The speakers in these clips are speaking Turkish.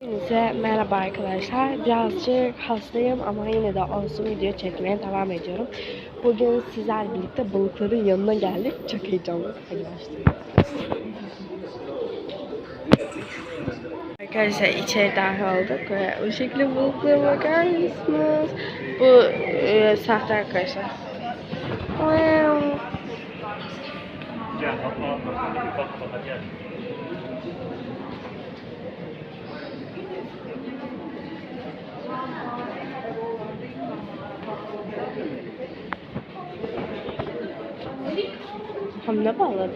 Herkese merhaba arkadaşlar. Birazcık hastayım ama yine de olsun video çekmeye devam ediyorum. Bugün sizlerle birlikte balıkların yanına geldik. Çok heyecanlı. Hadi başlayalım. Arkadaşlar içeri dahil olduk ve o şekilde balıklara bakar mısınız? Bu sahte arkadaşlar. Tam ne bağladın?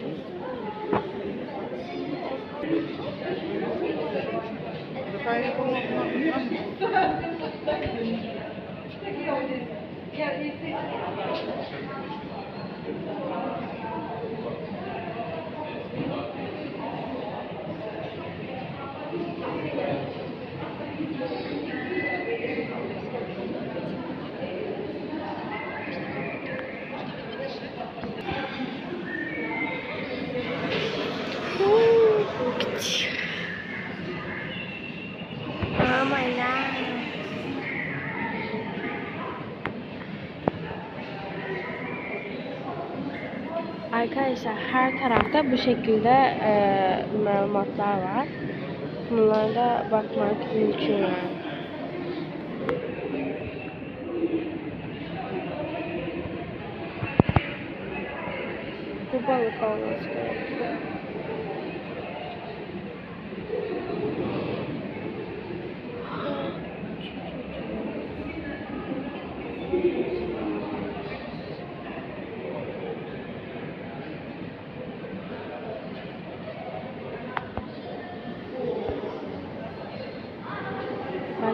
Arkadaşlar her tarafta bu şekilde malumatlar var. Bunlara bakmak mümkün yani. Bu balık olması gerekiyor.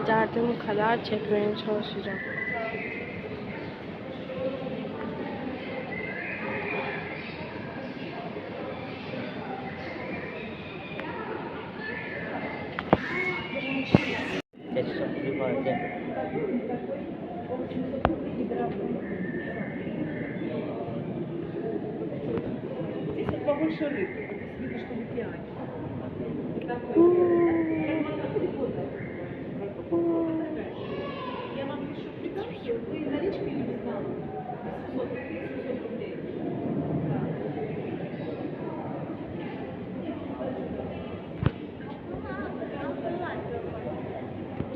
Becerdığım kadar çekmeye çalışacağım.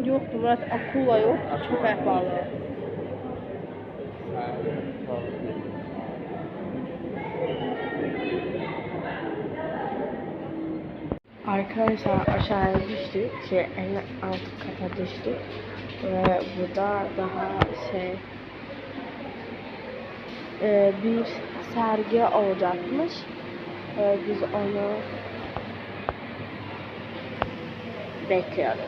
Yok Murat, akula yok, köpek balığı. Arkadaşlar aşağıya düştük, en alt kata düştük ve burada daha bir sergi olacakmış. Biz onu bekliyoruz.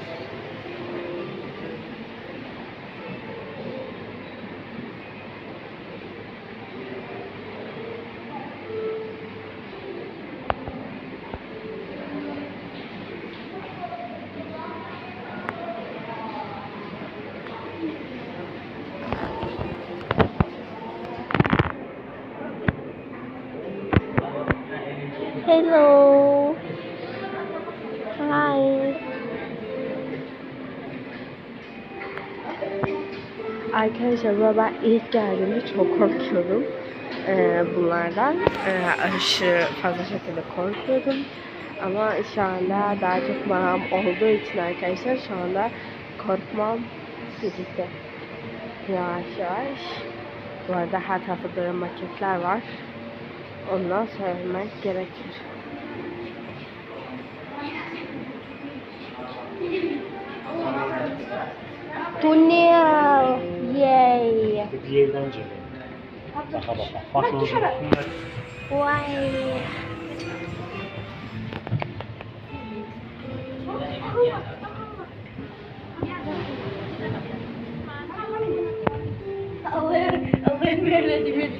Hello. Hi. Arkadaşlar ben ilk geldiğimde çok korkuyordum bunlardan. Aşırı fazla şekilde korkuyordum. Ama şu anda daha çok maham olduğu için arkadaşlar şu anda korkmam gitti. Yavaş yavaş. Bu arada her tarafta böyle maketler var. Ondan söylemek gerekir. Tunnel! Yay! Bir yerden önce. Bak. Vay! Allah'ın verdiği.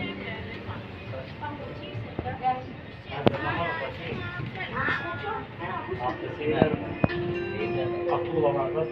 Aklı olanlar da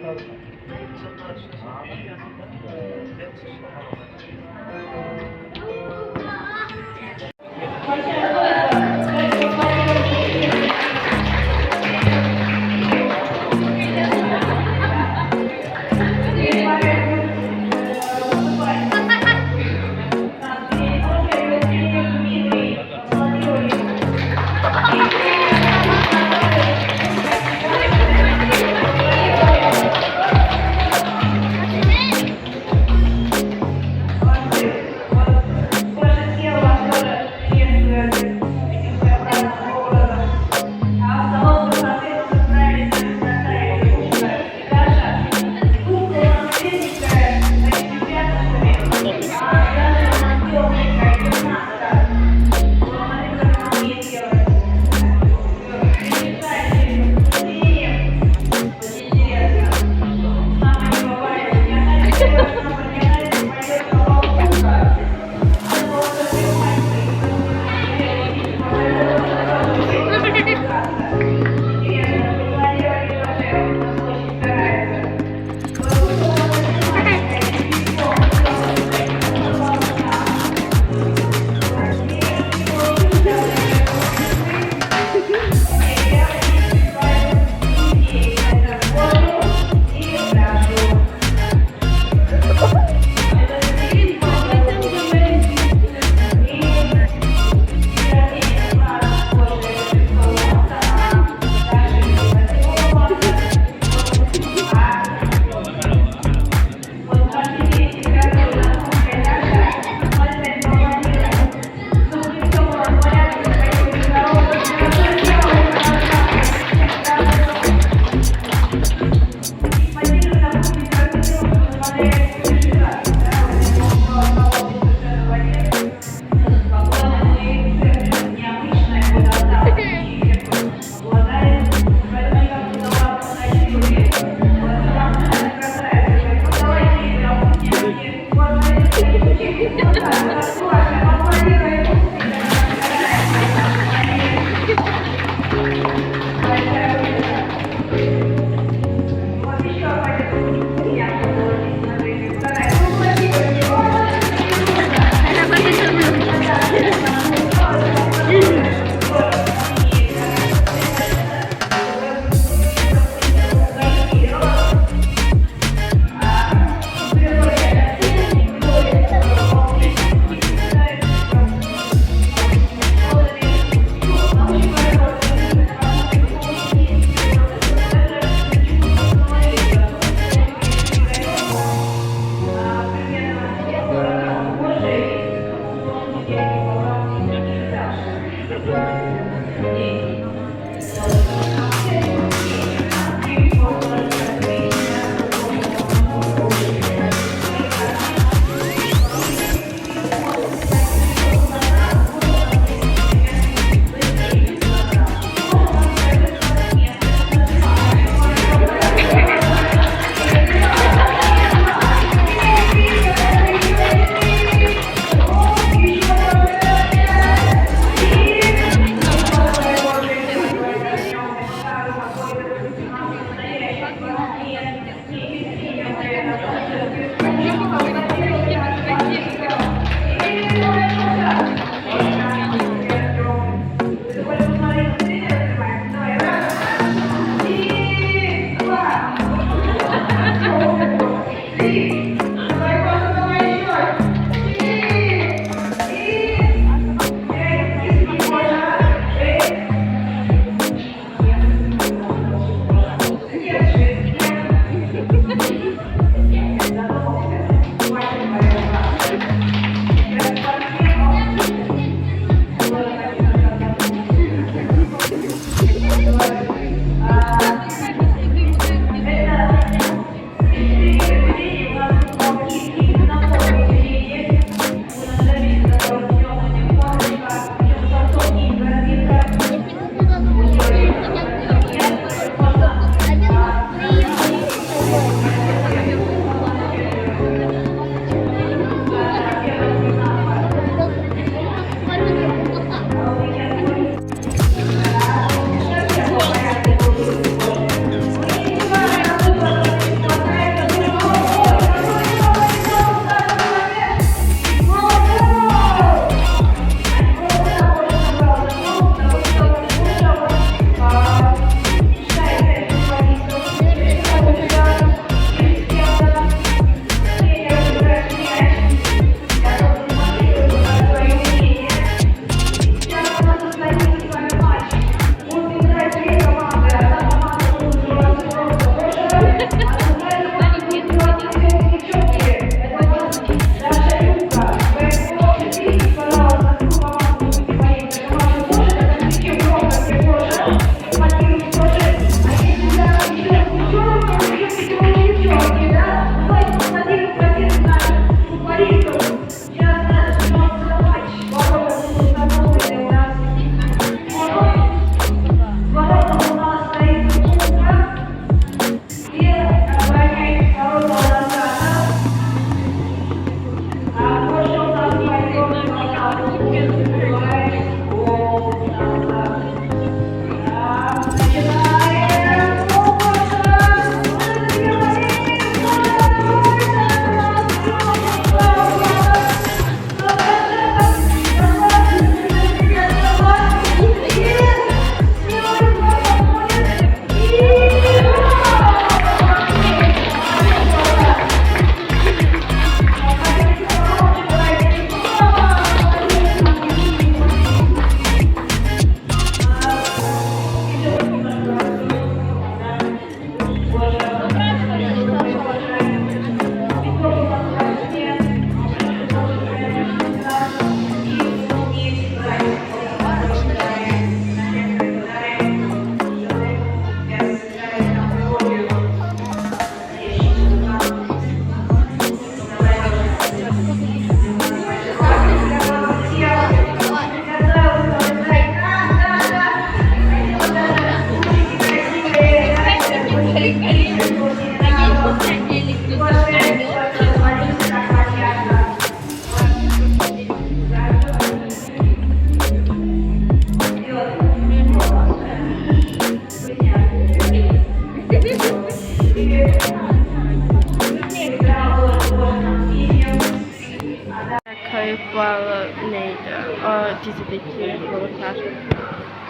Kayıp bağlı neydi? O dizideki balıklar.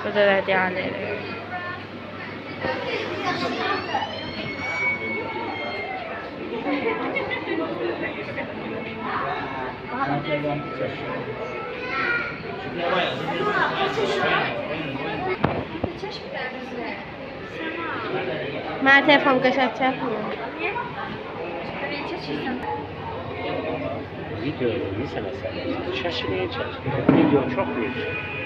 Burada da diğerleri. Ben telefon kaşat yapmıyor. Videoyu mesela şaşırmaya çalış. Video çok büyük.